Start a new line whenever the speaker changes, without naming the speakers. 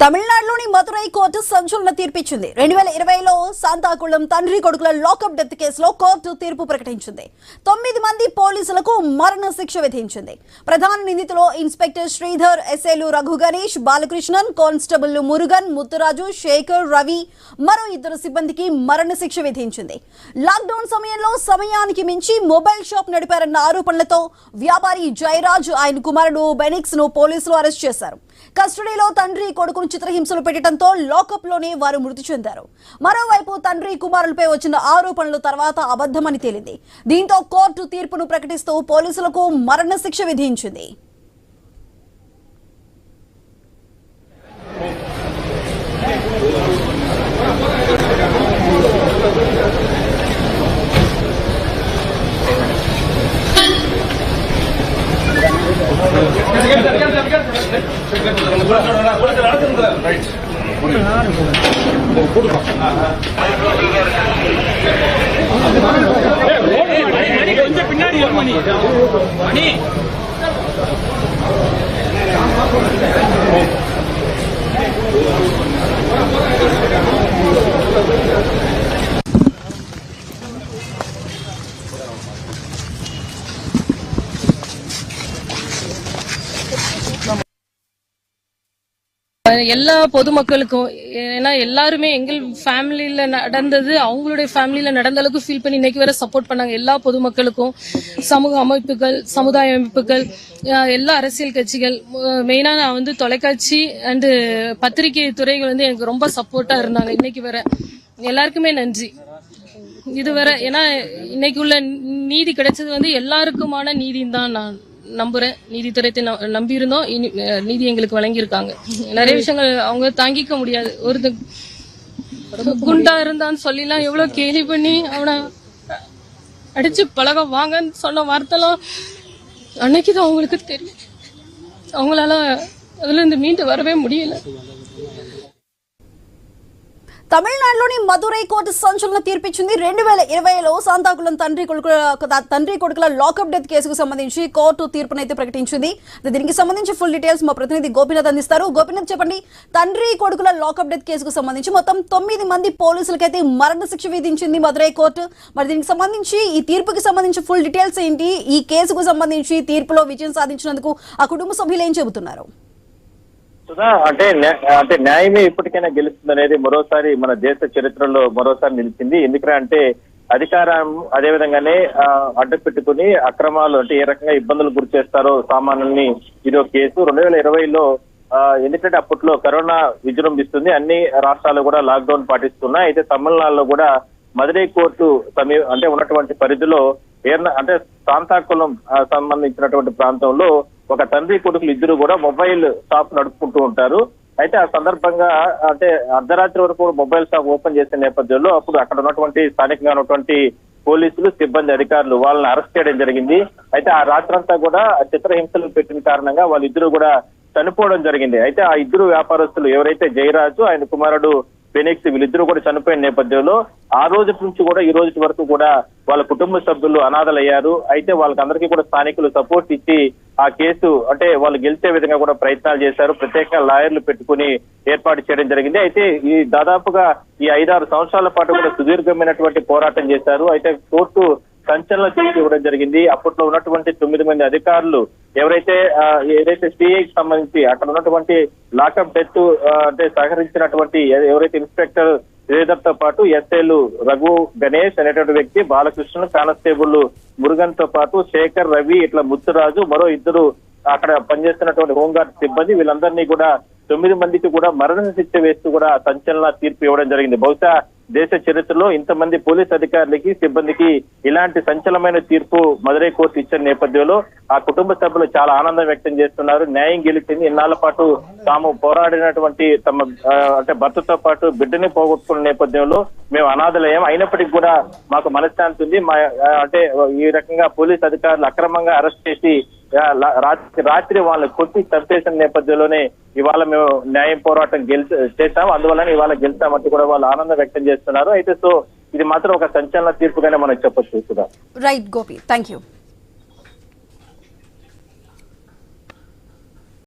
తమిళనాడులోని మదురై కోర్టు సంచలన తీర్పిచ్చింది. 2020లో శాంతాకుళం తండ్రి కొడుకుల లాకప్ డెత్ కేసులో కోర్టు తీర్పు ప్రకటించింది. 9 మంది పోలీసులకు మరణ శిక్ష విధించింది. ప్రధాన నిందితులు ఇన్స్పెక్టర్ శ్రీధర్, ఎస్ఏలు రఘు గణేష్, బాలకృష్ణన్, కానిస్టేబుల్ మురుగన్, ముత్తురాజు, శేఖర్, రవి, మరో 2 సిబ్బందికి మరణ శిక్ష విధించింది. లాక్డౌన్ సమయంలో సమయానికి మించి మొబైల్ షాప్ నడిపారన్న ఆరోపణలతో వ్యాపారి జయరాజ్, ఆయన కుమారుడు బెనిక్స్ ను పోలీసులు అరెస్ట్ చేశారు. కస్టడీలో తండ్రి కొడుకును చిత్రహింసలు పెట్టడంతో లాకప్ లోనే వారు మృతి చెందారు. మరోవైపు తండ్రి కుమారులపై వచ్చిన ఆరోపణలు తర్వాత అబద్ధమని తేలింది. దీంతో కోర్టు తీర్పును ప్రకటిస్తూ పోలీసులకు మరణ శిక్ష విధించింది.
எல்லா பொதுமக்களுக்கும், ஏன்னா எல்லாருமே எங்கள் ஃபேமிலியில நடந்தது அவங்களுடைய ஃபேமிலியில நடந்த அளவுக்கு ஃபீல் பண்ணி இன்னைக்கு வரை சப்போர்ட் பண்ணாங்க. எல்லா பொதுமக்களுக்கும், சமூக அமைப்புகள், சமுதாய அமைப்புகள், எல்லா அரசியல் கட்சிகள், மெயினா நான் தொலைக்காட்சி அண்ட் பத்திரிகை துறைகள் எனக்கு ரொம்ப சப்போர்ட்டா இருந்தாங்க. இன்னைக்கு வரை எல்லாருக்குமே நன்றி. இதுவரை ஏன்னா இன்னைக்கு உள்ள நீதி கிடைச்சது எல்லாருக்குமான நீதின்னு தான் நான் நம்புறேன். நீதித்துறையை நம்பி இருந்தோம், நீதி எங்களுக்கு வழங்கியிருக்காங்க. நிறைய விஷயங்கள் அவங்க தாங்கிக்க முடியாது. ஒரு குண்டா இருந்தான்னு சொல்லிலாம் எவ்வளவு கேலி பண்ணி அவனை அடிச்சு பழக வாங்கன்னு சொன்ன வார்த்தைலாம் அன்னைக்குதான் அவங்களுக்கு தெரியும். அவங்களால அதுல இருந்து மீண்டு வரவே முடியல.
తమిళనాడులోని మదురై కోర్టు సంచలన తీర్పిచ్చింది. 2020లో శాంతాకుళం తండ్రి కొడుకుల లాకప్ డెత్ కేసుకు సంబంధించి కోర్టు తీర్పునైతే ప్రకటించింది. దీనికి సంబంధించి ఫుల్ డీటెయిల్స్ మా ప్రతినిధి గోపినాథ్ అందిస్తారు. గోపినాథ్, చెప్పండి, తండ్రి కొడుకుల లాకప్ డెత్ కేసుకు సంబంధించి మొత్తం 9 మంది పోలీసులకైతే మరణ శిక్ష విధించింది మదురై కోర్టు. మరి దీనికి సంబంధించి ఈ తీర్పుకి సంబంధించి ఫుల్ డీటెయిల్స్ ఏంటి? ఈ కేసుకు సంబంధించి తీర్పులో విజయం సాధించినందుకు ఆ కుటుంబ సభ్యులు ఏం చెబుతున్నారు?
అంటే న్యాయమే ఇప్పటికైనా గెలుస్తుంది అనేది మరోసారి మన దేశ చరిత్రలో మరోసారి నిలిచింది. ఎందుకంటే అధికారం అదేవిధంగానే అడ్డు పెట్టుకుని అక్రమాలు అంటే ఏ రకంగా ఇబ్బందులు గురి చేస్తారో సామాన్యుల్ని ఇదో కేసు. 2020లో ఎందుకంటే అప్పట్లో కరోనా విజృంభిస్తుంది, అన్ని రాష్ట్రాలు కూడా లాక్డౌన్ పాటిస్తున్నాయి. అయితే తమిళనాడులో కూడా మదురై కోర్టు అంటే ఉన్నటువంటి పరిధిలో అంటే శాంతాకుళం సంబంధించినటువంటి ప్రాంతంలో ఒక తండ్రి కొడుకులు ఇద్దరు కూడా మొబైల్ షాప్ నడుపుకుంటూ ఉంటారు. అయితే ఆ సందర్భంగా అంటే అర్ధరాత్రి వరకు మొబైల్ షాప్ ఓపెన్ చేసే నేపథ్యంలో అప్పుడు అక్కడ ఉన్నటువంటి స్థానికంగా ఉన్నటువంటి పోలీసులు, సిబ్బంది, అధికారులు వాళ్ళని అరెస్ట్ చేయడం జరిగింది. అయితే ఆ రాత్రంతా కూడా చిత్రహింసలు పెట్టిన కారణంగా వాళ్ళిద్దరూ కూడా చనిపోవడం జరిగింది. అయితే ఆ ఇద్దరు వ్యాపారస్తులు ఎవరైతే జయరాజు, ఆయన కుమారుడు బెనిక్స్, వీళ్ళిద్దరూ కూడా చనిపోయిన నేపథ్యంలో ఆ రోజు నుంచి కూడా ఈ రోజు వరకు కూడా వాళ్ళ కుటుంబ సభ్యులు అనాథలయ్యారు. అయితే వాళ్ళకందరికీ కూడా స్థానికులు సపోర్ట్ ఇచ్చి ఆ కేసు అంటే వాళ్ళు గెలిచే విధంగా కూడా ప్రయత్నాలు చేశారు. ప్రత్యేకంగా లాయర్లు పెట్టుకుని ఏర్పాటు చేయడం జరిగింది. అయితే ఈ దాదాపుగా ఈ 5-6 సంవత్సరాల పాటు కూడా సుదీర్ఘమైనటువంటి పోరాటం చేశారు. అయితే కోర్టు సంచలన తీర్పు ఇవ్వడం జరిగింది. అప్పట్లో ఉన్నటువంటి 9 మంది అధికారులు ఏదైతే సిఐకి సంబంధించి అక్కడ ఉన్నటువంటి లాకప్ డెత్ అంటే సహకరించినటువంటి ఎవరైతే ఇన్స్పెక్టర్ శ్రీధర్ తో పాటు ఎస్ఏలు రఘు గణేష్ అనేటువంటి వ్యక్తి, బాలకృష్ణ, కానిస్టేబుల్ మురుగన్ తో పాటు శేఖర్, రవి, ఇట్లా ముత్తురాజు, మరో 2 అక్కడ పనిచేస్తున్నటువంటి హోంగార్డ్ సిబ్బంది, వీళ్ళందరినీ కూడా 9 మందికి కూడా మరణ శిక్ష వేస్తూ కూడా సంచలన తీర్పు ఇవ్వడం జరిగింది. బహుశా దేశ చరిత్రలో ఇంతమంది పోలీస్ అధికారులకి, సిబ్బందికి ఇలాంటి సంచలనమైన తీర్పు మదురై కోర్టు ఇచ్చిన నేపథ్యంలో ఆ కుటుంబ సభ్యులు చాలా ఆనందం వ్యక్తం చేస్తున్నారు. న్యాయం గెలిచింది. ఇన్నాళ్ల పాటు తాము పోరాడినటువంటి తమ అంటే భర్తతో పాటు బిడ్డని పోగొట్టుకున్న నేపథ్యంలో మేము అనాథలయ్యాం, అయినప్పటికీ కూడా మాకు మనశ్శాంతి ఉంది. అంటే ఈ రకంగా పోలీస్ అధికారులు అక్రమంగా అరెస్ట్ చేసి రాత్రి వాళ్ళని కొట్టి చంపేసిన నేపథ్యంలోనే ఇవాళ మేము న్యాయం పోరాటం చేస్తాం, అందువల్ల ఇవాళ గెలుస్తామంటూ కూడా వాళ్ళు ఆనందం వ్యక్తం చేస్తున్నారు. అయితే సో ఇది మాత్రం ఒక సంచలన తీర్పుగానే మనం చెప్పొచ్చు.
Right Gopi, thank you.